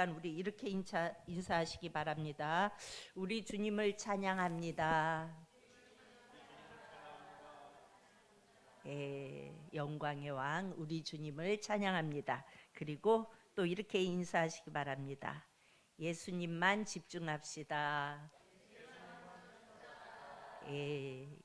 우리 이렇게 인사하시기 바랍니다. 우리 주님을 찬양합니다. 영광의 왕 우리 주님을 찬양합니다. 그리고 또 이렇게 인사하시기 바랍니다. 예수님만 집중합시다.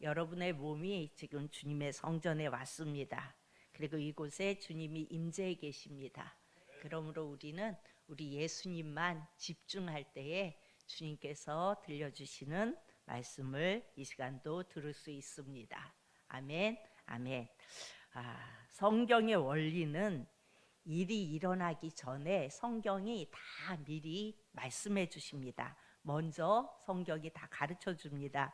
여러분의 몸이 지금 주님의 성전에 왔습니다. 그리고 이곳에 주님이 임재해 계십니다. 그러므로 우리는 우리 예수님만 집중할 때에 주님께서 들려주시는 말씀을 이 시간도 들을 수 있습니다. 아멘, 아멘. 성경의 원리는 일이 일어나기 전에 성경이 다 미리 말씀해 주십니다. 먼저 성경이 다 가르쳐 줍니다.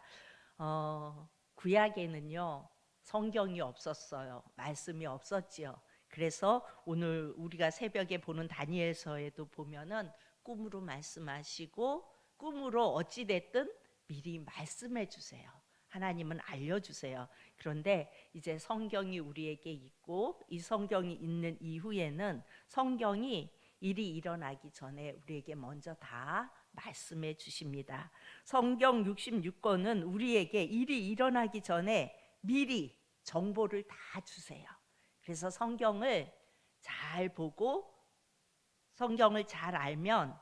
구약에는요 성경이 없었어요. 말씀이 없었지요. 그래서 오늘 우리가 새벽에 보는 다니엘서에도 보면은 꿈으로 말씀하시고 꿈으로 어찌됐든 미리 말씀해 주세요. 하나님은 알려주세요. 그런데 이제 성경이 우리에게 있고 이 성경이 있는 이후에는 성경이 일이 일어나기 전에 우리에게 먼저 다 말씀해 주십니다. 성경 66권은 우리에게 일이 일어나기 전에 미리 정보를 다 주세요. 그래서 성경을 잘 보고 성경을 잘 알면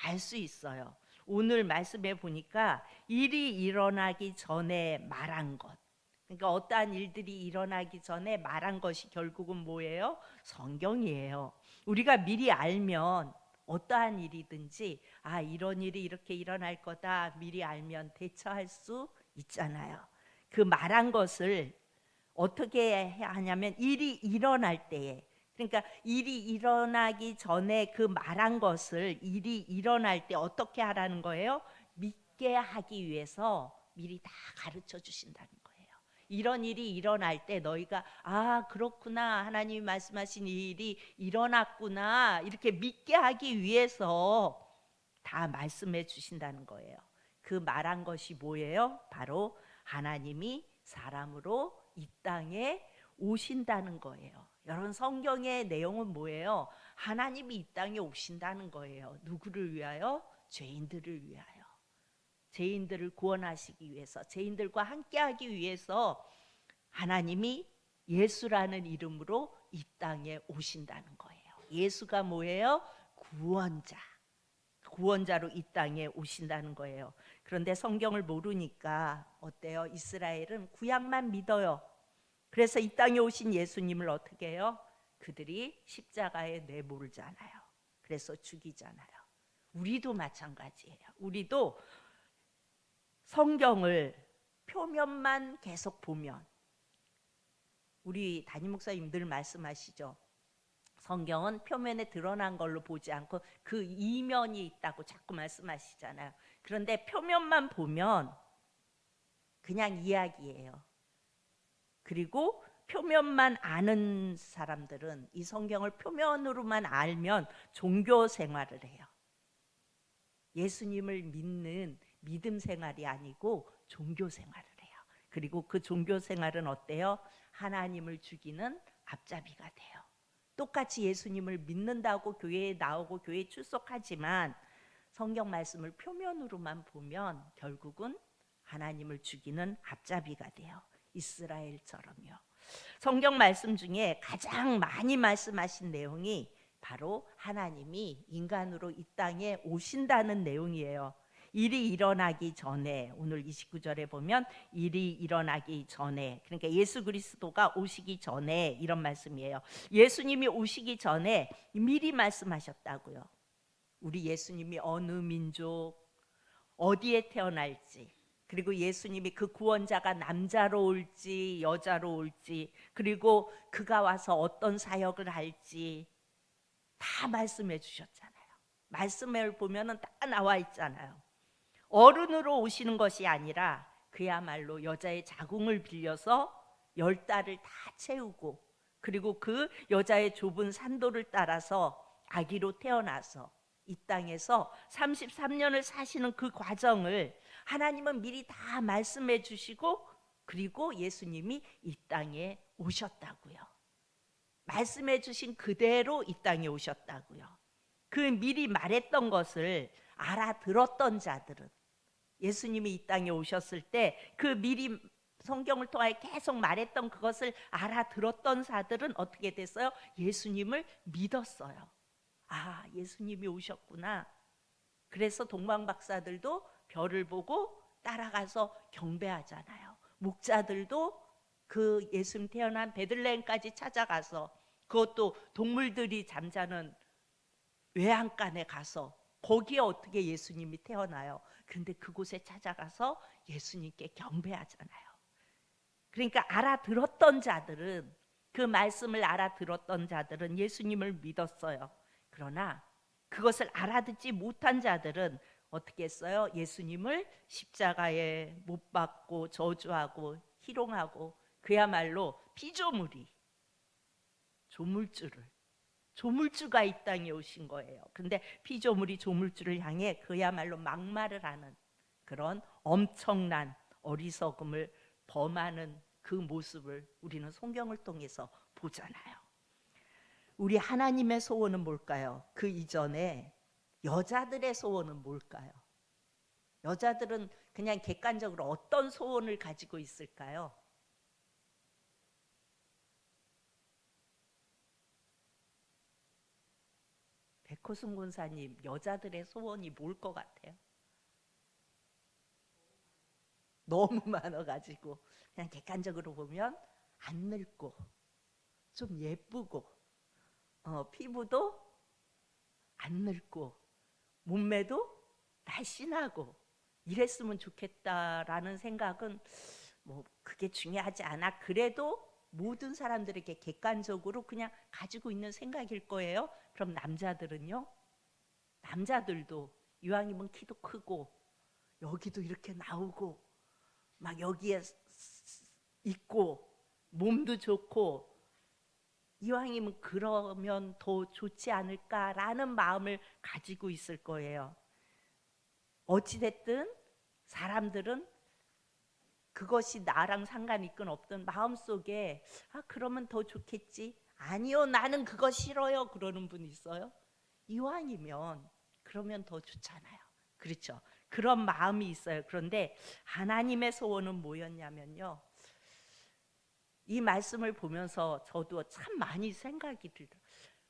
알 수 있어요. 오늘 말씀해 보니까 일이 일어나기 전에 말한 것, 그러니까 어떠한 일들이 일어나기 전에 말한 것이 결국은 뭐예요? 성경이에요. 우리가 미리 알면 어떠한 일이든지 이런 일이 이렇게 일어날 거다 미리 알면 대처할 수 있잖아요. 그 말한 것을 어떻게 하냐면 일이 일어날 때에, 그러니까 일이 일어나기 전에 그 말한 것을 일이 일어날 때 어떻게 하라는 거예요? 믿게 하기 위해서 미리 다 가르쳐 주신다는 거예요. 이런 일이 일어날 때 너희가 그렇구나, 하나님이 말씀하신 이 일이 일어났구나, 이렇게 믿게 하기 위해서 다 말씀해 주신다는 거예요. 그 말한 것이 뭐예요? 바로 하나님이 사람으로 이 땅에 오신다는 거예요. 여러분, 성경의 내용은 뭐예요? 하나님이 이 땅에 오신다는 거예요. 누구를 위하여? 죄인들을 위하여. 죄인들을 구원하시기 위해서, 죄인들과 함께하기 위해서 하나님이 예수라는 이름으로 이 땅에 오신다는 거예요. 예수가 뭐예요? 구원자. 구원자로 이 땅에 오신다는 거예요. 그런데 성경을 모르니까 어때요? 이스라엘은 구약만 믿어요. 그래서 이 땅에 오신 예수님을 어떻게 해요? 그들이 십자가에 내몰잖아요. 그래서 죽이잖아요. 우리도 마찬가지예요. 우리도 성경을 표면만 계속 보면, 우리 담임 목사님들 말씀하시죠. 성경은 표면에 드러난 걸로 보지 않고 그 이면이 있다고 자꾸 말씀하시잖아요. 그런데 표면만 보면 그냥 이야기예요. 그리고 표면만 아는 사람들은, 이 성경을 표면으로만 알면 종교 생활을 해요. 예수님을 믿는 믿음 생활이 아니고 종교 생활을 해요. 그리고 그 종교 생활은 어때요? 하나님을 죽이는 앞잡이가 돼요. 똑같이 예수님을 믿는다고 교회에 나오고 교회에 출석하지만 성경 말씀을 표면으로만 보면 결국은 하나님을 죽이는 앞잡이가 돼요. 이스라엘처럼요. 성경 말씀 중에 가장 많이 말씀하신 내용이 바로 하나님이 인간으로 이 땅에 오신다는 내용이에요. 일이 일어나기 전에, 오늘 29절에 보면 일이 일어나기 전에, 그러니까 예수 그리스도가 오시기 전에 이런 말씀이에요. 예수님이 오시기 전에 미리 말씀하셨다고요. 우리 예수님이 어느 민족, 어디에 태어날지, 그리고 예수님이 그 구원자가 남자로 올지 여자로 올지, 그리고 그가 와서 어떤 사역을 할지 다 말씀해 주셨잖아요. 말씀을 보면은 다 나와 있잖아요. 어른으로 오시는 것이 아니라 그야말로 여자의 자궁을 빌려서 10달을 다 채우고, 그리고 그 여자의 좁은 산도를 따라서 아기로 태어나서 이 땅에서 33년을 사시는 그 과정을 하나님은 미리 다 말씀해 주시고, 그리고 예수님이 이 땅에 오셨다고요. 말씀해 주신 그대로 이 땅에 오셨다고요. 그 미리 말했던 것을 알아들었던 자들은, 예수님이 이 땅에 오셨을 때 그 미리 성경을 통하여 계속 말했던 그것을 알아들었던 자들은 어떻게 됐어요? 예수님을 믿었어요. 아, 예수님이 오셨구나. 그래서 동방박사들도 별을 보고 따라가서 경배하잖아요. 목자들도 그 예수님 태어난 베들레헴까지 찾아가서, 그것도 동물들이 잠자는 외양간에 가서, 거기에 어떻게 예수님이 태어나요? 그런데 그곳에 찾아가서 예수님께 경배하잖아요. 그러니까 알아들었던 자들은, 그 말씀을 알아들었던 자들은 예수님을 믿었어요. 그러나 그것을 알아듣지 못한 자들은 어떻게 했어요? 예수님을 십자가에 못 박고 저주하고 희롱하고, 그야말로 피조물이, 조물주가 이 땅에 오신 거예요. 근데 피조물이 조물주를 향해 그야말로 막말을 하는 그런 엄청난 어리석음을 범하는 그 모습을 우리는 성경을 통해서 보잖아요. 우리 하나님의 소원은 뭘까요? 그 이전에 여자들의 소원은 뭘까요? 여자들은 그냥 객관적으로 어떤 소원을 가지고 있을까요? 백호순 권사님, 여자들의 소원이 뭘 것 같아요? 너무 많아가지고 그냥 객관적으로 보면 안 늙고 좀 예쁘고, 피부도 안 늙고 몸매도 날씬하고 이랬으면 좋겠다라는 생각은 뭐 그게 중요하지 않아. 그래도 모든 사람들에게 객관적으로 그냥 가지고 있는 생각일 거예요. 그럼 남자들은요? 남자들도 이왕이면 키도 크고 여기도 이렇게 나오고 막 여기에 있고 몸도 좋고, 이왕이면 그러면 더 좋지 않을까라는 마음을 가지고 있을 거예요. 어찌됐든 사람들은 그것이 나랑 상관 있건 없든 마음속에 아 그러면 더 좋겠지, 아니요 나는 그거 싫어요 그러는 분 있어요. 이왕이면 그러면 더 좋잖아요. 그렇죠? 그런 마음이 있어요. 그런데 하나님의 소원은 뭐였냐면요, 이 말씀을 보면서 저도 참 많이 생각이 들어요.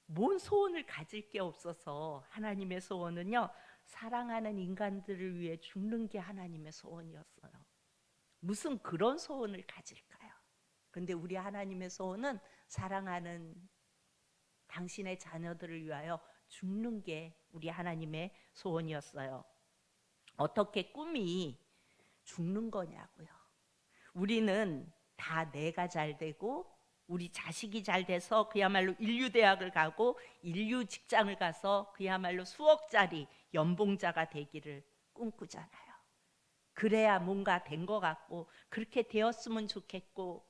뭔 소원을 가질 게 없어서 하나님의 소원은요, 사랑하는 인간들을 위해 죽는 게 하나님의 소원이었어요. 무슨 그런 소원을 가질까요? 그런데 우리 하나님의 소원은 사랑하는 당신의 자녀들을 위하여 죽는 게 우리 하나님의 소원이었어요. 어떻게 꿈이 죽는 거냐고요. 우리는 다 내가 잘 되고 우리 자식이 잘 돼서 그야말로 인류대학을 가고 인류 직장을 가서 그야말로 수억짜리 연봉자가 되기를 꿈꾸잖아요. 그래야 뭔가 된 것 같고 그렇게 되었으면 좋겠고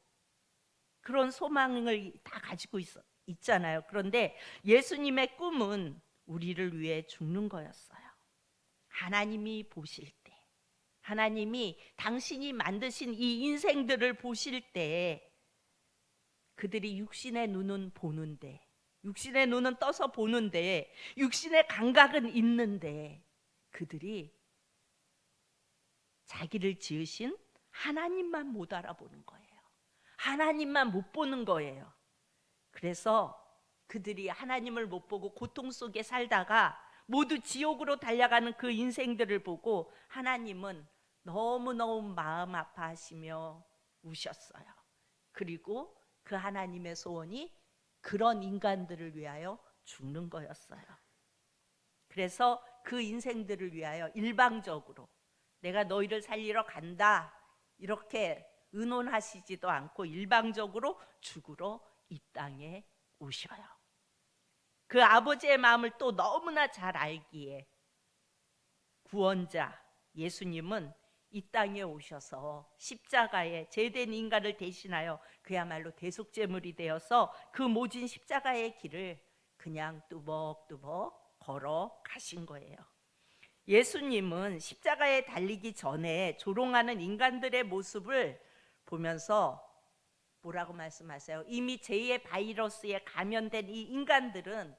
그런 소망을 다 가지고 있잖아요. 그런데 예수님의 꿈은 우리를 위해 죽는 거였어요. 하나님이 보실 때, 하나님이 당신이 만드신 이 인생들을 보실 때, 그들이 육신의 눈은 보는데, 육신의 눈은 떠서 보는데, 육신의 감각은 있는데, 그들이 자기를 지으신 하나님만 못 알아보는 거예요. 하나님만 못 보는 거예요. 그래서 그들이 하나님을 못 보고 고통 속에 살다가 모두 지옥으로 달려가는 그 인생들을 보고 하나님은 너무너무 마음 아파하시며 우셨어요. 그리고 그 하나님의 소원이 그런 인간들을 위하여 죽는 거였어요. 그래서 그 인생들을 위하여 일방적으로 내가 너희를 살리러 간다 이렇게 의논하시지도 않고 일방적으로 죽으러 이 땅에 오셔요. 그 아버지의 마음을 또 너무나 잘 알기에 구원자 예수님은 이 땅에 오셔서 십자가에 죄된 인간을 대신하여 그야말로 대속제물이 되어서 그 모진 십자가의 길을 그냥 뚜벅뚜벅 걸어 가신 거예요. 예수님은 십자가에 달리기 전에 조롱하는 인간들의 모습을 보면서 뭐라고 말씀하세요? 이미 제2의 바이러스에 감염된 이 인간들은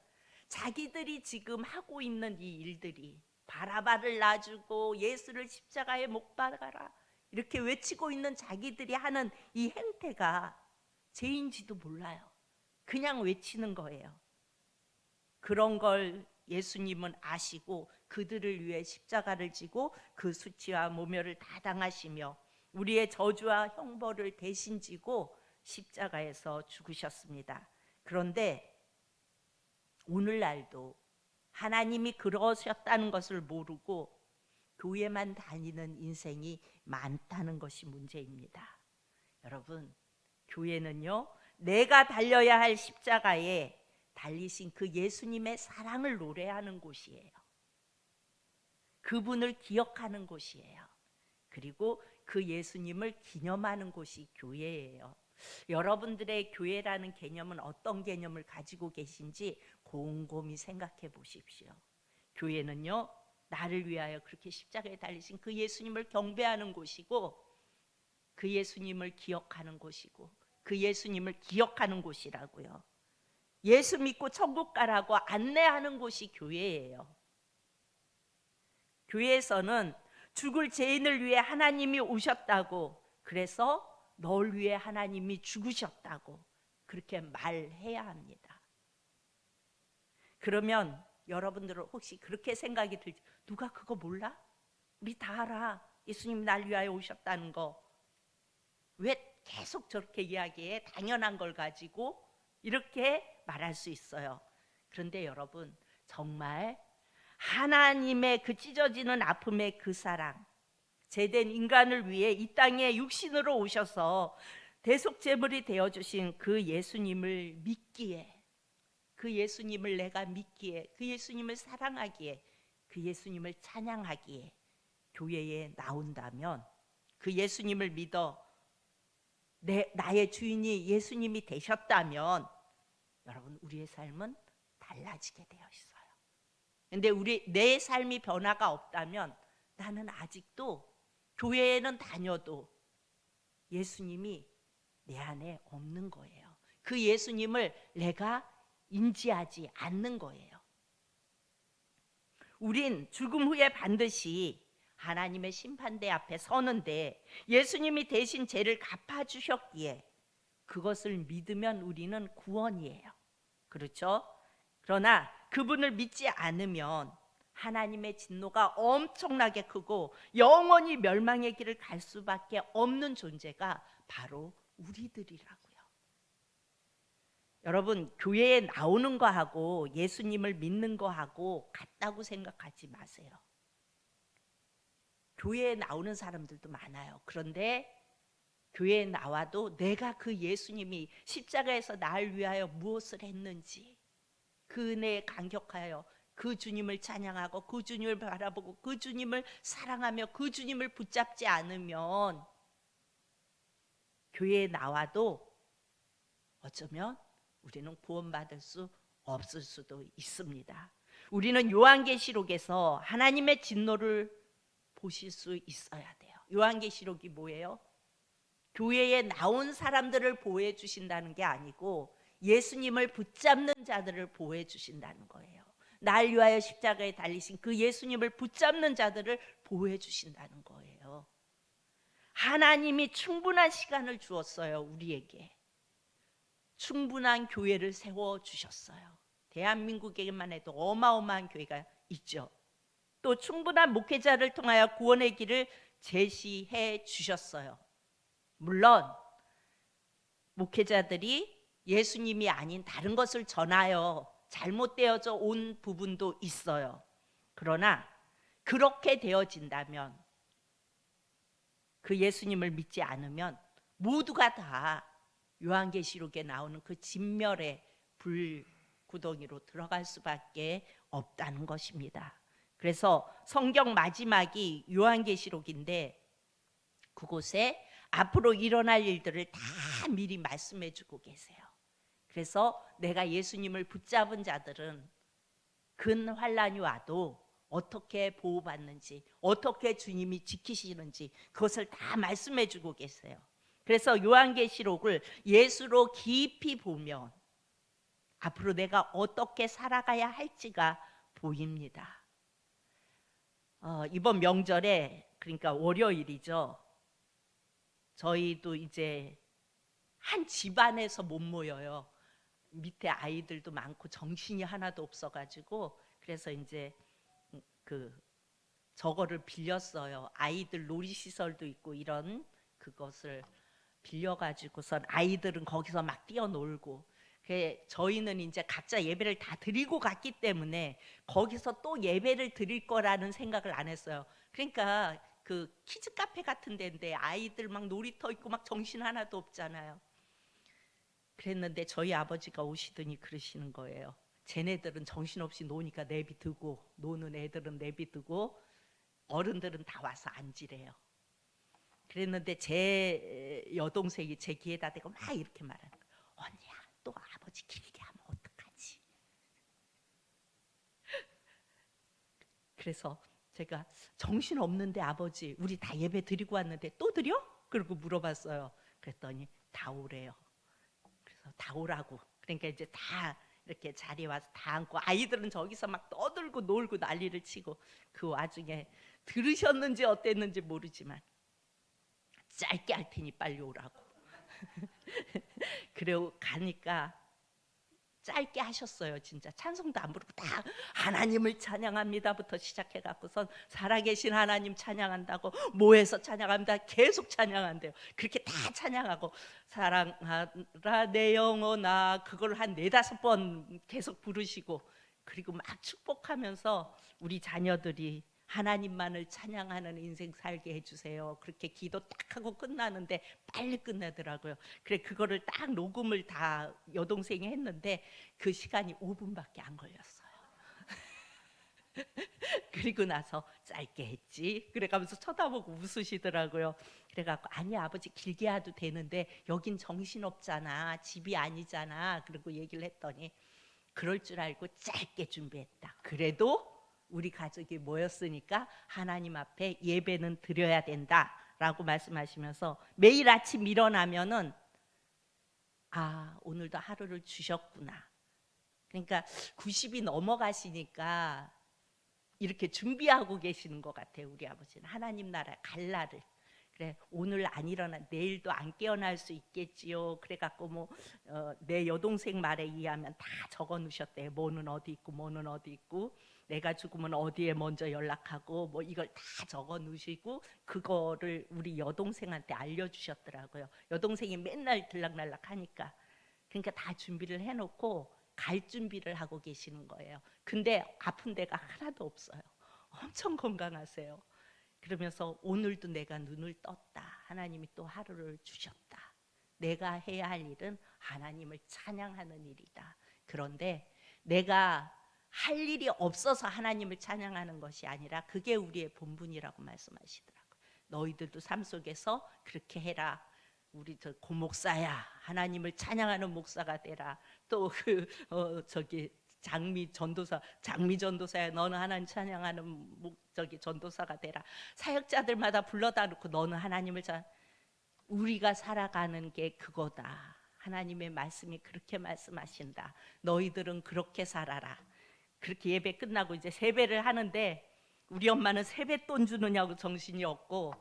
자기들이 지금 하고 있는 이 일들이 바라바를 놔주고 예수를 십자가에 못 박아라 이렇게 외치고 있는 자기들이 하는 이 행태가 죄인지도 몰라요. 그냥 외치는 거예요. 그런 걸 예수님은 아시고 그들을 위해 십자가를 지고 그 수치와 모멸을 다 당하시며 우리의 저주와 형벌을 대신 지고 십자가에서 죽으셨습니다. 그런데 오늘날도 하나님이 그러셨다는 것을 모르고 교회만 다니는 인생이 많다는 것이 문제입니다. 여러분, 교회는요, 내가 달려야 할 십자가에 달리신 그 예수님의 사랑을 노래하는 곳이에요. 그분을 기억하는 곳이에요. 그리고 그 예수님을 기념하는 곳이 교회예요. 여러분들의 교회라는 개념은 어떤 개념을 가지고 계신지 곰곰이 생각해 보십시오. 교회는요, 나를 위하여 그렇게 십자가에 달리신 그 예수님을 경배하는 곳이고 그 예수님을 기억하는 곳이고 그 예수님을 기억하는 곳이라고요. 예수 믿고 천국 가라고 안내하는 곳이 교회예요. 교회에서는 죽을 죄인을 위해 하나님이 오셨다고, 그래서 널 위해 하나님이 죽으셨다고 그렇게 말해야 합니다. 그러면 여러분들은 혹시 그렇게 생각이 들지? 누가 그거 몰라? 우리 다 알아. 예수님 날 위하여 오셨다는 거. 왜 계속 저렇게 이야기해? 당연한 걸 가지고 이렇게 말할 수 있어요. 그런데 여러분, 정말 하나님의 그 찢어지는 아픔의 그 사랑, 죄된 인간을 위해 이 땅에 육신으로 오셔서 대속제물이 되어주신 그 예수님을 믿기에, 그 예수님을 내가 믿기에, 그 예수님을 사랑하기에, 그 예수님을 찬양하기에 교회에 나온다면, 그 예수님을 믿어 나의 주인이 예수님이 되셨다면 여러분, 우리의 삶은 달라지게 되어 있어요. 근데 내 삶이 변화가 없다면 나는 아직도 교회에는 다녀도 예수님이 내 안에 없는 거예요. 그 예수님을 내가 인지하지 않는 거예요. 우린 죽음 후에 반드시 하나님의 심판대 앞에 서는데 예수님이 대신 죄를 갚아주셨기에 그것을 믿으면 우리는 구원이에요. 그렇죠? 그러나 그분을 믿지 않으면 하나님의 진노가 엄청나게 크고 영원히 멸망의 길을 갈 수밖에 없는 존재가 바로 우리들이라고요. 여러분, 교회에 나오는 거하고 예수님을 믿는 거하고 같다고 생각하지 마세요. 교회에 나오는 사람들도 많아요. 그런데 교회에 나와도 내가 그 예수님이 십자가에서 날 위하여 무엇을 했는지 그 은혜에 감격하여 그 주님을 찬양하고 그 주님을 바라보고 그 주님을 사랑하며 그 주님을 붙잡지 않으면 교회에 나와도 어쩌면 우리는 구원받을 수 없을 수도 있습니다. 우리는 요한계시록에서 하나님의 진노를 보실 수 있어야 돼요. 요한계시록이 뭐예요? 교회에 나온 사람들을 보호해 주신다는 게 아니고 예수님을 붙잡는 자들을 보호해 주신다는 거예요. 날 위하여 십자가에 달리신 그 예수님을 붙잡는 자들을 보호해 주신다는 거예요. 하나님이 충분한 시간을 주었어요. 우리에게 충분한 교회를 세워주셨어요. 대한민국에만 해도 어마어마한 교회가 있죠. 또 충분한 목회자를 통하여 구원의 길을 제시해 주셨어요. 물론 목회자들이 예수님이 아닌 다른 것을 전하여 잘못되어져 온 부분도 있어요. 그러나 그렇게 되어진다면 그 예수님을 믿지 않으면 모두가 다 요한계시록에 나오는 그 진멸의 불구덩이로 들어갈 수밖에 없다는 것입니다. 그래서 성경 마지막이 요한계시록인데 그곳에 앞으로 일어날 일들을 다 미리 말씀해 주고 계세요. 그래서 내가 예수님을 붙잡은 자들은 근 환란이 와도 어떻게 보호받는지, 어떻게 주님이 지키시는지 그것을 다 말씀해 주고 계세요. 그래서 요한계시록을 예수로 깊이 보면 앞으로 내가 어떻게 살아가야 할지가 보입니다. 이번 명절에, 그러니까 월요일이죠. 저희도 이제 한 집안에서 못 모여요. 밑에 아이들도 많고 정신이 하나도 없어가지고, 그래서 이제 그 저거를 빌렸어요. 아이들 놀이시설도 있고 이런 그것을 빌려가지고선 아이들은 거기서 막 뛰어놀고, 저희는 이제 각자 예배를 다 드리고 갔기 때문에 거기서 또 예배를 드릴 거라는 생각을 안 했어요. 그러니까 그 키즈 카페 같은 데인데 아이들 막 놀이터 있고 막 정신 하나도 없잖아요. 그랬는데 저희 아버지가 오시더니 그러시는 거예요. 쟤네들은 정신없이 노니까 내비두고, 노는 애들은 내비두고 어른들은 다 와서 앉으래요. 그랬는데 제 여동생이 제 귀에다 대고 막 이렇게 말하는 거예요. 언니야, 또 아버지 길게 하면 어떡하지? 그래서 제가 정신없는데 아버지, 우리 다 예배 드리고 왔는데 또 드려? 그러고 물어봤어요. 그랬더니 다 오래요. 그래서 다 오라고. 그러니까 이제 다 이렇게 자리에 와서 다 앉고, 아이들은 저기서 막 떠들고 놀고 난리를 치고, 그 와중에 들으셨는지 어땠는지 모르지만 짧게 할 테니 빨리 오라고. 그리고 가니까 짧게 하셨어요. 진짜 찬송도 안 부르고 다 하나님을 찬양합니다부터 시작해갖고선 살아계신 하나님 찬양한다고, 모여서 찬양합니다, 계속 찬양한대요. 그렇게 다 찬양하고 사랑하라 내 영혼아, 그걸 한 4-5번 계속 부르시고, 그리고 막 축복하면서 우리 자녀들이 하나님만을 찬양하는 인생 살게 해주세요, 그렇게 기도 딱 하고 끝나는데 빨리 끝내더라고요. 그래, 그거를 딱 녹음을 다 여동생이 했는데 그 시간이 5분밖에 안 걸렸어요. 그리고 나서 짧게 했지, 그래가면서 쳐다보고 웃으시더라고요. 그래갖고 아니 아버지 길게 해도 되는데 여긴 정신없잖아, 집이 아니잖아, 그리고 얘기를 했더니 그럴 줄 알고 짧게 준비했다. 그래도 우리 가족이 모였으니까 하나님 앞에 예배는 드려야 된다 라고 말씀하시면서 매일 아침 일어나면은 아, 오늘도 하루를 주셨구나. 그러니까 90이 넘어가시니까 이렇게 준비하고 계시는 것 같아요. 우리 아버지는 하나님 나라 갈 날을. 그래, 오늘 안 일어나 내일도 안 깨어날 수 있겠지요. 그래갖고 뭐 내 여동생 말에 의하면 다 적어 놓으셨대요. 뭐는 어디 있고 뭐는 어디 있고, 내가 죽으면 어디에 먼저 연락하고, 뭐 이걸 다 적어 놓으시고 그거를 우리 여동생한테 알려주셨더라고요. 여동생이 맨날 들락날락 하니까. 그러니까 다 준비를 해놓고 갈 준비를 하고 계시는 거예요. 근데 아픈 데가 하나도 없어요. 엄청 건강하세요. 그러면서 오늘도 내가 눈을 떴다, 하나님이 또 하루를 주셨다, 내가 해야 할 일은 하나님을 찬양하는 일이다. 그런데 내가 할 일이 없어서 하나님을 찬양하는 것이 아니라 그게 우리의 본분이라고 말씀하시더라고요. 너희들도 삶 속에서 그렇게 해라. 우리 저 고목사야, 하나님을 찬양하는 목사가 되라. 또 그 저기 장미 전도사야, 너는 하나님 찬양하는 저기 전도사가 되라. 사역자들마다 불러다 놓고 너는 하나님을 우리가 살아가는 게 그거다. 하나님의 말씀이 그렇게 말씀하신다. 너희들은 그렇게 살아라. 그렇게 예배 끝나고 이제 세배를 하는데 우리 엄마는 세뱃돈 주느냐고 정신이 없고,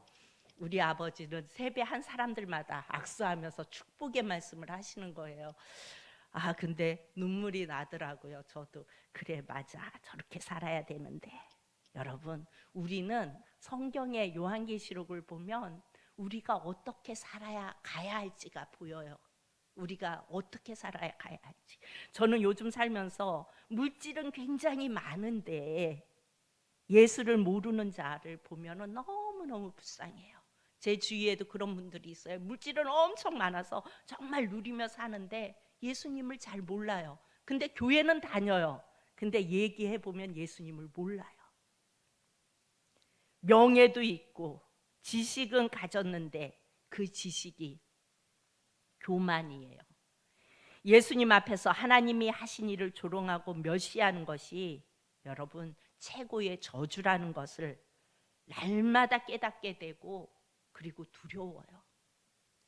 우리 아버지는 세배한 사람들마다 악수하면서 축복의 말씀을 하시는 거예요. 아, 근데 눈물이 나더라고요. 저도 그래, 맞아, 저렇게 살아야 되는데. 여러분, 우리는 성경의 요한계시록을 보면 우리가 어떻게 살아야 가야 할지가 보여요. 우리가 어떻게 살아야 가야 할지. 저는 요즘 살면서 물질은 굉장히 많은데 예수를 모르는 자를 보면 너무너무 불쌍해요. 제 주위에도 그런 분들이 있어요. 물질은 엄청 많아서 정말 누리며 사는데 예수님을 잘 몰라요. 근데 교회는 다녀요. 근데 얘기해 보면 예수님을 몰라요. 명예도 있고 지식은 가졌는데 그 지식이 교만이에요. 예수님 앞에서 하나님이 하신 일을 조롱하고 멸시하는 것이 여러분 최고의 저주라는 것을 날마다 깨닫게 되고, 그리고 두려워요.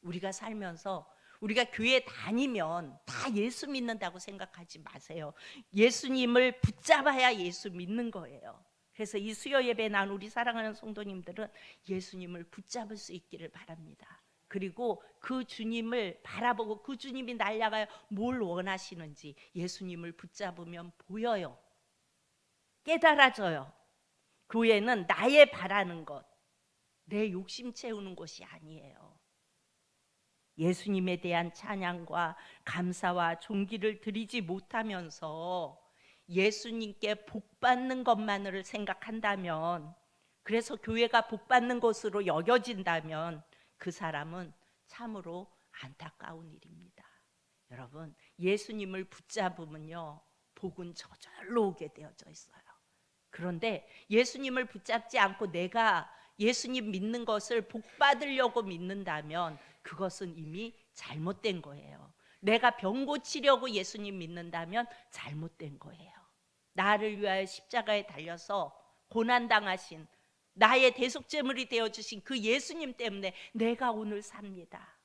우리가 살면서 우리가 교회 다니면 다 예수 믿는다고 생각하지 마세요. 예수님을 붙잡아야 예수 믿는 거예요. 그래서 이 수요 예배에 나온 우리 사랑하는 성도님들은 예수님을 붙잡을 수 있기를 바랍니다. 그리고 그 주님을 바라보고 그 주님이 날 향하여 뭘 원하시는지 예수님을 붙잡으면 보여요. 깨달아져요. 교회는 나의 바라는 것, 내 욕심 채우는 곳이 아니에요. 예수님에 대한 찬양과 감사와 존귀를 드리지 못하면서 예수님께 복받는 것만을 생각한다면, 그래서 교회가 복받는 곳으로 여겨진다면 그 사람은 참으로 안타까운 일입니다. 여러분, 예수님을 붙잡으면요, 복은 저절로 오게 되어져 있어요. 그런데 예수님을 붙잡지 않고 내가 예수님 믿는 것을 복받으려고 믿는다면 그것은 이미 잘못된 거예요. 내가 병 고치려고 예수님 믿는다면 잘못된 거예요. 나를 위하여 십자가에 달려서 고난당하신 나의 대속제물이 되어주신 그 예수님 때문에 내가 오늘 삽니다.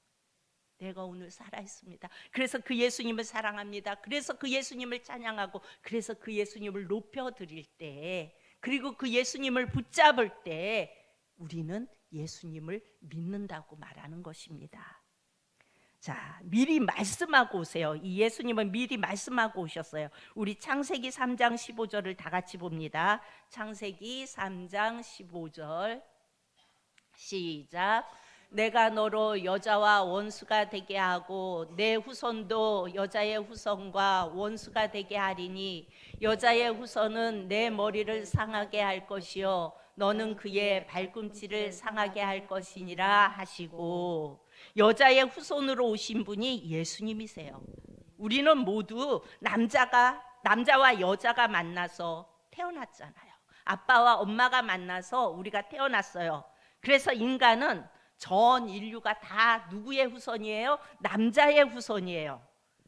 내가 오늘 살아있습니다. 그래서 그 예수님을 사랑합니다. 그래서 그 예수님을 찬양하고, 그래서 그 예수님을 높여드릴 때, 그리고 그 예수님을 붙잡을 때 우리는 예수님을 믿는다고 말하는 것입니다. 자, 미리 말씀하고 오세요. 이 예수님은 미리 말씀하고 오셨어요. 우리 창세기 3장 15절을 다 같이 봅니다. 창세기 3장 15절 시작. 내가 너로 여자와 원수가 되게 하고 내 후손도 여자의 후손과 원수가 되게 하리니 여자의 후손은 내 머리를 상하게 할 것이요 너는 그의 발꿈치를 상하게 할 것이니라 하시고, 여자의 후손으로 오신 분이 예수님이세요. 우리는 모두 남자와 여자가 만나서 태어났잖아요. 아빠와 엄마가 만나서 우리가 태어났어요. 그래서 인간은 전 인류가 다 누구의 후손이에요? 남자의 후손이에요.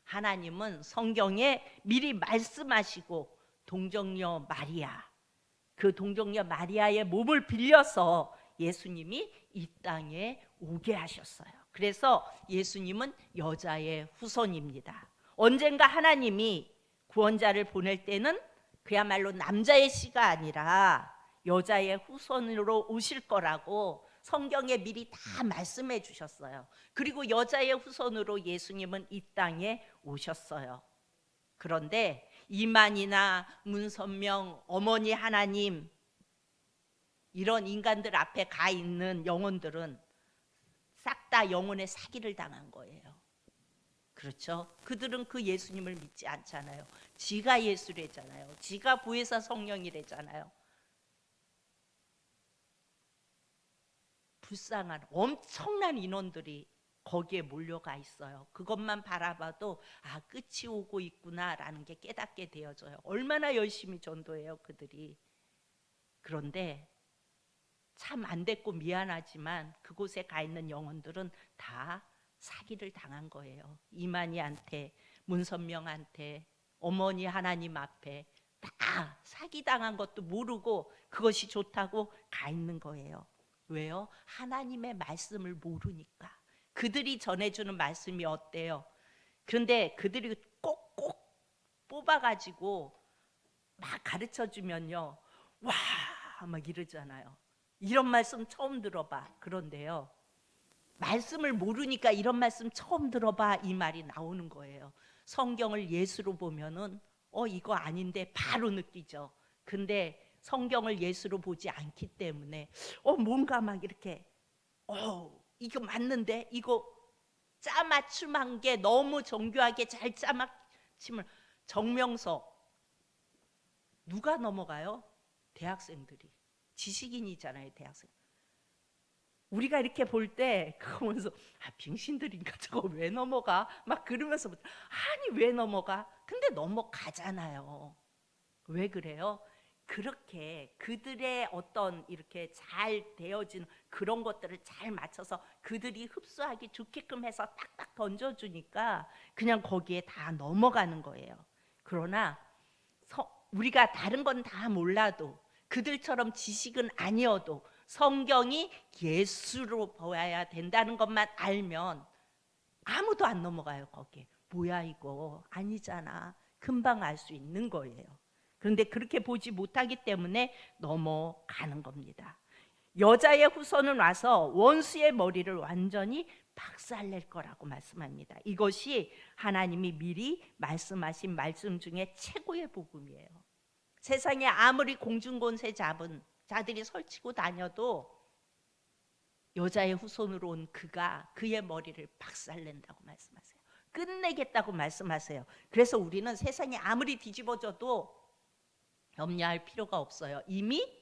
하나님은 성경에 미리 말씀하시고 동정녀 마리아, 그 동정녀 마리아의 몸을 빌려서 예수님이 이 땅에 오게 하셨어요. 그래서 예수님은 여자의 후손입니다. 언젠가 하나님이 구원자를 보낼 때는 그야말로 남자의 씨가 아니라 여자의 후손으로 오실 거라고 성경에 미리 다 말씀해 주셨어요. 그리고 여자의 후손으로 예수님은 이 땅에 오셨어요. 그런데 이만희나 문선명, 어머니 하나님, 이런 인간들 앞에 가 있는 영혼들은 싹 다 영혼의 사기를 당한 거예요. 그렇죠? 그들은 그 예수님을 믿지 않잖아요. 지가 예수래잖아요. 지가 보혜사 성령이래잖아요. 불쌍한 엄청난 인원들이 거기에 몰려가 있어요. 그것만 바라봐도 아, 끝이 오고 있구나라는 게 깨닫게 되어져요. 얼마나 열심히 전도해요, 그들이. 그런데 참 안 됐고 미안하지만 그곳에 가 있는 영혼들은 다 사기를 당한 거예요. 이만희한테, 문선명한테, 어머니 하나님 앞에 다 사기당한 것도 모르고 그것이 좋다고 가 있는 거예요. 왜요? 하나님의 말씀을 모르니까. 그들이 전해주는 말씀이 어때요? 그런데 그들이 꼭꼭 뽑아가지고 막 가르쳐주면요, 와 막 이러잖아요. 이런 말씀 처음 들어봐. 그런데요, 말씀을 모르니까 이런 말씀 처음 들어봐 이 말이 나오는 거예요. 성경을 예수로 보면은 이거 아닌데 바로 느끼죠. 근데 성경을 예수로 보지 않기 때문에 뭔가 막 이렇게 이거 맞는데, 이거 짜맞춤한 게 너무 정교하게 잘 짜맞춤을. 정명서 누가 넘어가요? 대학생들이. 지식인이잖아요, 대학생. 우리가 이렇게 볼 때 그거 보면서 빙신들인가, 저거 왜 넘어가? 막 그러면서 아니 왜 넘어가? 근데 넘어가잖아요. 왜 그래요? 그렇게 그들의 어떤 이렇게 잘 되어진 그런 것들을 잘 맞춰서 그들이 흡수하기 좋게끔 해서 딱딱 던져주니까 그냥 거기에 다 넘어가는 거예요. 그러나 우리가 다른 건 다 몰라도, 그들처럼 지식은 아니어도 성경이 예수로 보아야 된다는 것만 알면 아무도 안 넘어가요, 거기에. 뭐야 이거 아니잖아. 금방 알 수 있는 거예요. 그런데 그렇게 보지 못하기 때문에 넘어가는 겁니다. 여자의 후손은 와서 원수의 머리를 완전히 박살낼 거라고 말씀합니다. 이것이 하나님이 미리 말씀하신 말씀 중에 최고의 복음이에요. 세상에 아무리 공중권세 잡은 자들이 설치고 다녀도 여자의 후손으로 온 그가 그의 머리를 박살낸다고 말씀하세요. 끝내겠다고 말씀하세요. 그래서 우리는 세상이 아무리 뒤집어져도 염려할 필요가 없어요. 이미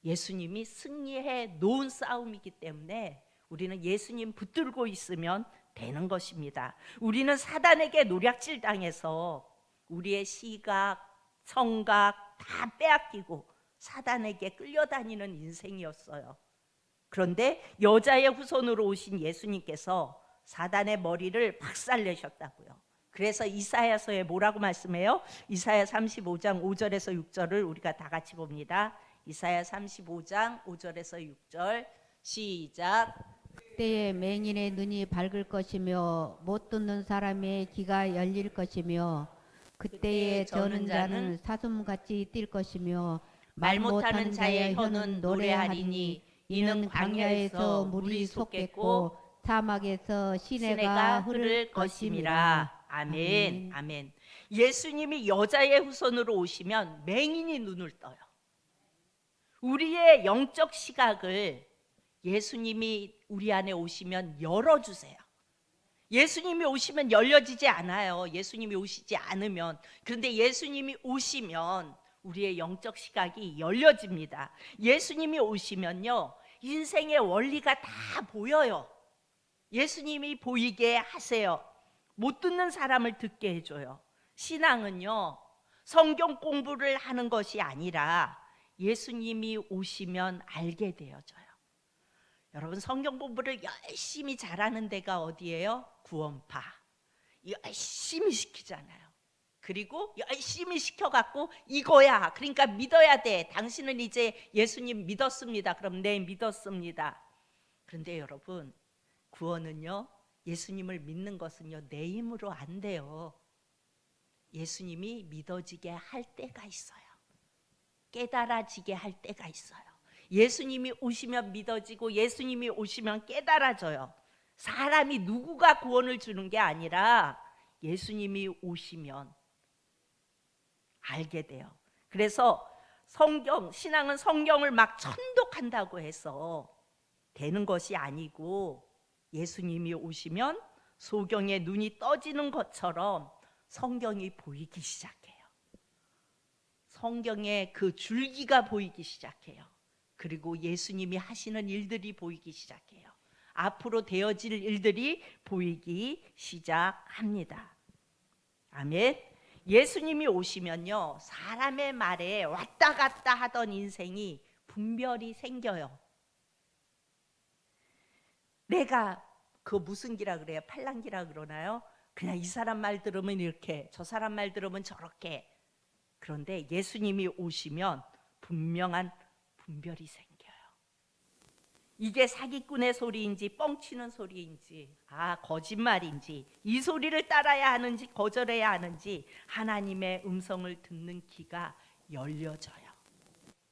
예수님이 승리해 놓은 싸움이기 때문에 우리는 예수님 붙들고 있으면 되는 것입니다. 우리는 사단에게 노략질 당해서 우리의 시각, 청각 다 빼앗기고 사단에게 끌려다니는 인생이었어요. 그런데 여자의 후손으로 오신 예수님께서 사단의 머리를 박살내셨다고요. 그래서 이사야서에 뭐라고 말씀해요? 이사야 35장 5절에서 6절을 우리가 다 같이 봅니다. 이사야 35장 5절에서 6절 시작. 그때에 맹인의 눈이 밝을 것이며 못 듣는 사람의 귀가 열릴 것이며 그때에 저는 자는 사슴같이 뛸 것이며 말 못하는 자의 혀는 노래하리니 이는 광야에서 물이 솟겠고 사막에서 시내가 흐를 것임이라. 아멘. 아멘. 예수님이 여자의 후손으로 오시면 맹인이 눈을 떠요. 우리의 영적 시각을 예수님이 우리 안에 오시면 열어주세요. 예수님이 오시면 열려지지 않아요. 예수님이 오시지 않으면. 그런데 예수님이 오시면 우리의 영적 시각이 열려집니다. 예수님이 오시면요, 인생의 원리가 다 보여요. 예수님이 보이게 하세요. 못 듣는 사람을 듣게 해줘요. 신앙은요, 성경 공부를 하는 것이 아니라 예수님이 오시면 알게 되어져요. 여러분, 성경 공부를 열심히 잘하는 데가 어디예요? 구원파. 열심히 시키잖아요. 그리고 열심히 시켜갖고 이거야, 그러니까 믿어야 돼. 당신은 이제 예수님 믿었습니다. 그럼 네, 믿었습니다. 그런데 여러분, 구원은요, 예수님을 믿는 것은요, 내 힘으로 안 돼요. 예수님이 믿어지게 할 때가 있어요. 깨달아지게 할 때가 있어요. 예수님이 오시면 믿어지고 예수님이 오시면 깨달아져요. 사람이 누구가 구원을 주는 게 아니라 예수님이 오시면 알게 돼요. 그래서 신앙은 성경을 막 천독한다고 해서 되는 것이 아니고 예수님이 오시면 소경의 눈이 떠지는 것처럼 성경이 보이기 시작해요. 성경의 그 줄기가 보이기 시작해요. 그리고 예수님이 하시는 일들이 보이기 시작해요. 앞으로 되어질 일들이 보이기 시작합니다. 아멘. 예수님이 오시면요, 사람의 말에 왔다 갔다 하던 인생이 분별이 생겨요. 내가 그 무슨 기라 그래요? 팔랑기라 그러나요? 그냥 이 사람 말 들으면 이렇게, 저 사람 말 들으면 저렇게. 그런데 예수님이 오시면 분명한 분별이 생겨요. 이게 사기꾼의 소리인지 뻥치는 소리인지, 거짓말인지, 이 소리를 따라야 하는지 거절해야 하는지 하나님의 음성을 듣는 귀가 열려져요.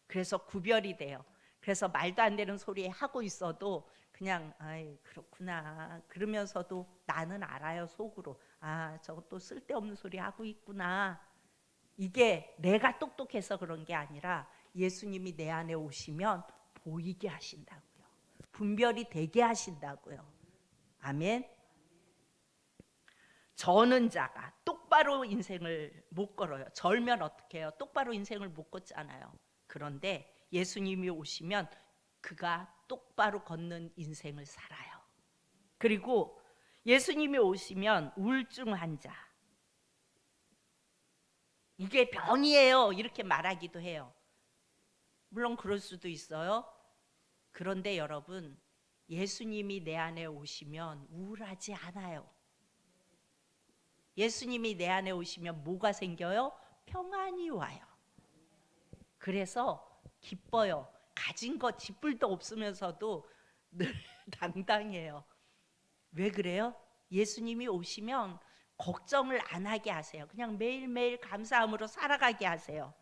그래서 구별이 돼요. 그래서 말도 안 되는 소리 하고 있어도 그냥 그렇구나 그러면서도 나는 알아요. 속으로 저것도 쓸데없는 소리 하고 있구나. 이게 내가 똑똑해서 그런 게 아니라 예수님이 내 안에 오시면 보이게 하신다고요. 분별이 되게 하신다고요. 아멘. 저는 자가 똑바로 인생을 못 걸어요. 절면 어떻게 해요? 똑바로 인생을 못 걷잖아요. 그런데 예수님이 오시면 그가 똑바로 걷는 인생을 살아요. 그리고 예수님이 오시면 우울증 환자, 이게 병이에요, 이렇게 말하기도 해요. 물론 그럴 수도 있어요. 그런데 여러분, 예수님이 내 안에 오시면 우울하지 않아요. 예수님이 내 안에 오시면 뭐가 생겨요? 평안이 와요. 그래서 기뻐요. 가진 것 쥐뿔도 없으면서도 늘 당당해요. 왜 그래요? 예수님이 오시면 걱정을 안 하게 하세요. 그냥 매일매일 감사함으로 살아가게 하세요.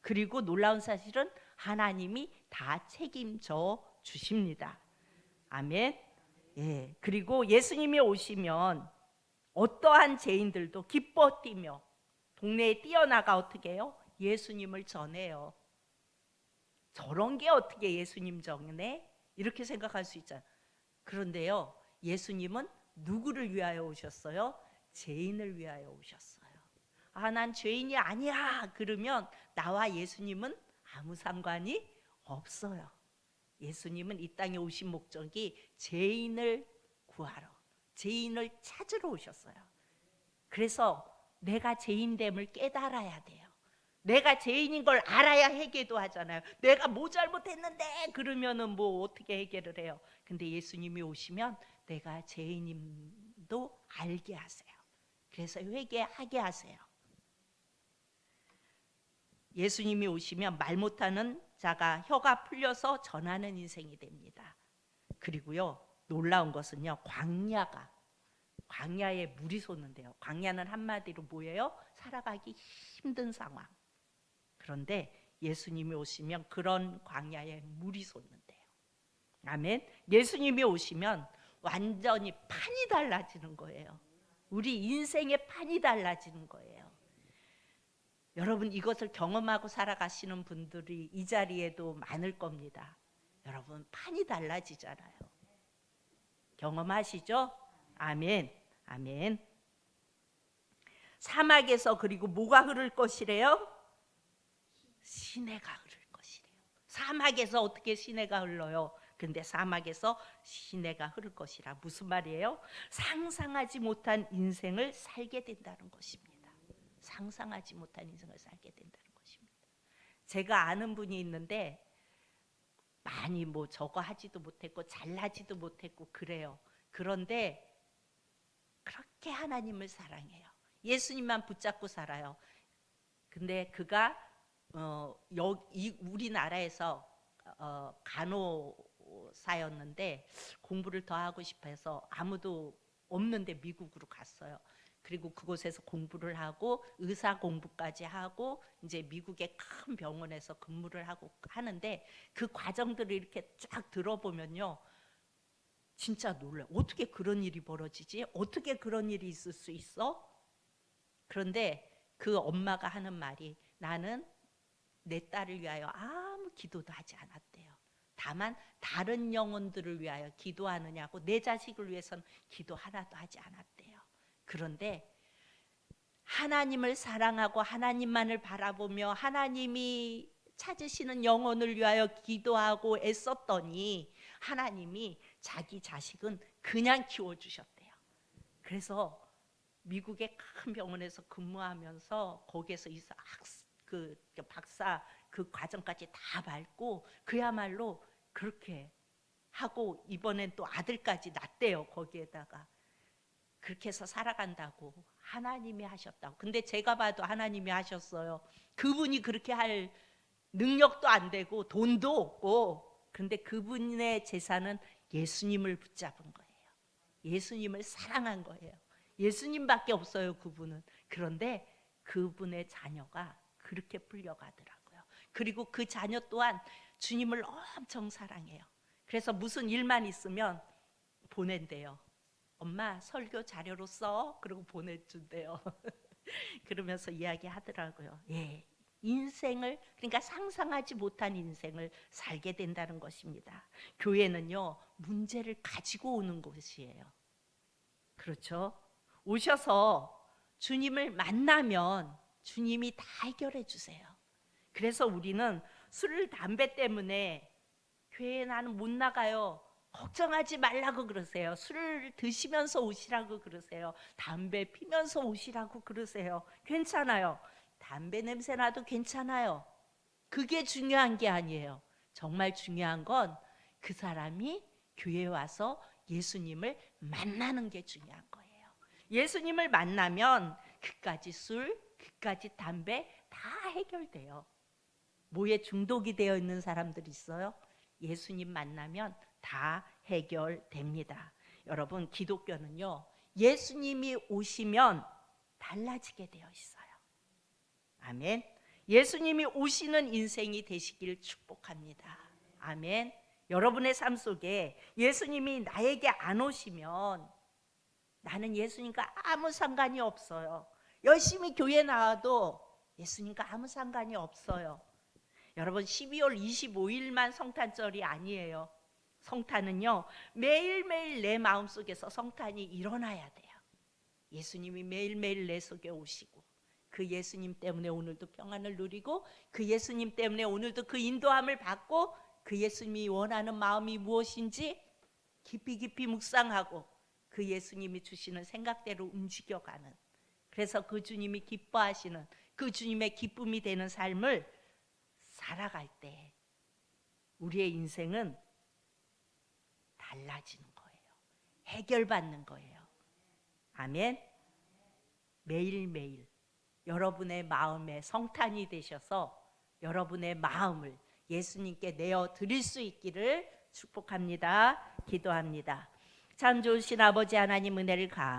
그리고 놀라운 사실은 하나님이 다 책임져 주십니다. 아멘. 예. 그리고 예수님이 오시면 어떠한 죄인들도 기뻐 뛰며 동네에 뛰어나가 어떻게 해요? 예수님을 전해요. 저런 게 어떻게 예수님 전해? 이렇게 생각할 수 있잖아요. 그런데요, 예수님은 누구를 위하여 오셨어요? 죄인을 위하여 오셨어요. 아, 난 죄인이 아니야. 그러면 나와 예수님은 아무 상관이 없어요. 예수님은 이 땅에 오신 목적이 죄인을 구하러, 죄인을 찾으러 오셨어요. 그래서 내가 죄인됨을 깨달아야 돼요. 내가 죄인인 걸 알아야 해결도 하잖아요. 내가 뭐 잘못했는데 그러면은 뭐 어떻게 해결을 해요? 근데 예수님이 오시면 내가 죄인임도 알게 하세요. 그래서 회개하게 하세요. 예수님이 오시면 말 못하는 자가 혀가 풀려서 전하는 인생이 됩니다. 그리고요, 놀라운 것은요, 광야에 물이 솟는데요. 광야는 한마디로 뭐예요? 살아가기 힘든 상황. 그런데 예수님이 오시면 그런 광야에 물이 솟는데요. 아멘. 예수님이 오시면 완전히 판이 달라지는 거예요. 우리 인생의 판이 달라지는 거예요. 여러분, 이것을 경험하고 살아가시는 분들이 이 자리에도 많을 겁니다. 여러분, 판이 달라지잖아요. 경험하시죠? 아멘. 아멘. 사막에서 그리고 뭐가 흐를 것이래요? 시내가 흐를 것이래요. 사막에서 어떻게 시내가 흘러요? 근데 사막에서 시내가 흐를 것이라 무슨 말이에요? 상상하지 못한 인생을 살게 된다는 것입니다. 상상하지 못한 인생을 살게 된다는 것입니다. 제가 아는 분이 있는데 많이 뭐 저거 하지도 못했고 잘나지도 못했고 그래요. 그런데 그렇게 하나님을 사랑해요. 예수님만 붙잡고 살아요. 근데 그가 우리나라에서 간호사였는데 공부를 더 하고 싶어서 아무도 없는데 미국으로 갔어요. 그리고 그곳에서 공부를 하고 의사 공부까지 하고 이제 미국의 큰 병원에서 근무를 하는데 그 과정들을 이렇게 쫙 들어보면요, 진짜 놀라요. 어떻게 그런 일이 벌어지지? 어떻게 그런 일이 있을 수 있어? 그런데 그 엄마가 하는 말이, 나는 내 딸을 위하여 아무 기도도 하지 않았대요. 다만 다른 영혼들을 위하여 기도하느냐고, 내 자식을 위해서는 기도 하나도 하지 않았대요. 그런데 하나님을 사랑하고 하나님만을 바라보며 하나님이 찾으시는 영혼을 위하여 기도하고 애썼더니 하나님이 자기 자식은 그냥 키워주셨대요. 그래서 미국의 큰 병원에서 근무하면서 거기에서 박사 그 과정까지 다 밟고 그야말로 그렇게 하고 이번엔 또 아들까지 낳았대요. 거기에다가 그렇게 해서 살아간다고 하나님이 하셨다고. 근데 제가 봐도 하나님이 하셨어요. 그분이 그렇게 할 능력도 안 되고 돈도 없고, 그런데 그분의 재산은 예수님을 붙잡은 거예요. 예수님을 사랑한 거예요. 예수님밖에 없어요, 그분은. 그런데 그분의 자녀가 그렇게 풀려가더라고요. 그리고 그 자녀 또한 주님을 엄청 사랑해요. 그래서 무슨 일만 있으면 보낸대요. 엄마 설교 자료로 써. 그러고 보내준대요. 그러면서 이야기하더라고요. 예, 인생을, 그러니까 상상하지 못한 인생을 살게 된다는 것입니다. 교회는요, 문제를 가지고 오는 곳이에요. 그렇죠? 오셔서 주님을 만나면 주님이 다 해결해 주세요. 그래서 우리는 술, 담배 때문에 교회에 나는 못 나가요, 걱정하지 말라고 그러세요. 술을 드시면서 오시라고 그러세요. 담배 피면서 오시라고 그러세요. 괜찮아요. 담배 냄새 나도 괜찮아요. 그게 중요한 게 아니에요. 정말 중요한 건 그 사람이 교회에 와서 예수님을 만나는 게 중요한 거예요. 예수님을 만나면 그까지 술, 그까지 담배 다 해결돼요. 뭐에 중독이 되어 있는 사람들이 있어요? 예수님 만나면 다 해결됩니다. 여러분, 기독교는요, 예수님이 오시면 달라지게 되어 있어요. 아멘. 예수님이 오시는 인생이 되시길 축복합니다. 아멘. 여러분의 삶 속에 예수님이 나에게 안 오시면 나는 예수님과 아무 상관이 없어요. 열심히 교회 나와도 예수님과 아무 상관이 없어요. 여러분 12월 25일만 성탄절이 아니에요. 성탄은요 매일매일 내 마음속에서 성탄이 일어나야 돼요. 예수님이 매일매일 내 속에 오시고 그 예수님 때문에 오늘도 평안을 누리고 그 예수님 때문에 오늘도 그 인도함을 받고 그 예수님이 원하는 마음이 무엇인지 깊이 깊이 묵상하고 그 예수님이 주시는 생각대로 움직여가는, 그래서 그 주님이 기뻐하시는 그 주님의 기쁨이 되는 삶을 살아갈 때 우리의 인생은 달라지는 거예요. 해결받는 거예요. 아멘. 매일매일 여러분의 마음에 성탄이 되셔서 여러분의 마음을 예수님께 내어 드릴 수 있기를 축복합니다. 기도합니다. 참 좋으신 아버지 하나님, 은혜를